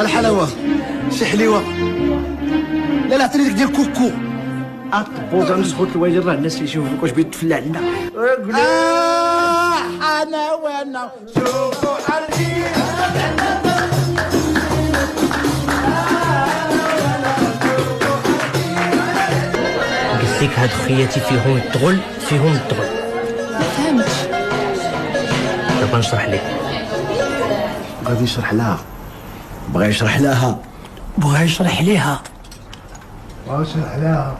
الحلاوه شي حليوه. لا لا عطيني ديك ديال كوكو. اطبوز عند صوت الوالد راه الناس اللي يشوفوك واش بيتفلع لنا. انا وانا شوفوا حالي. قلت لك هاد خوياتي فيهم الدغل فيهم الدغل. ما فهمتش. دابا نشرح لك. غادي يشرح لها. بغا يشرح لها. بغا يشرح ليها. بغا يشرح لها.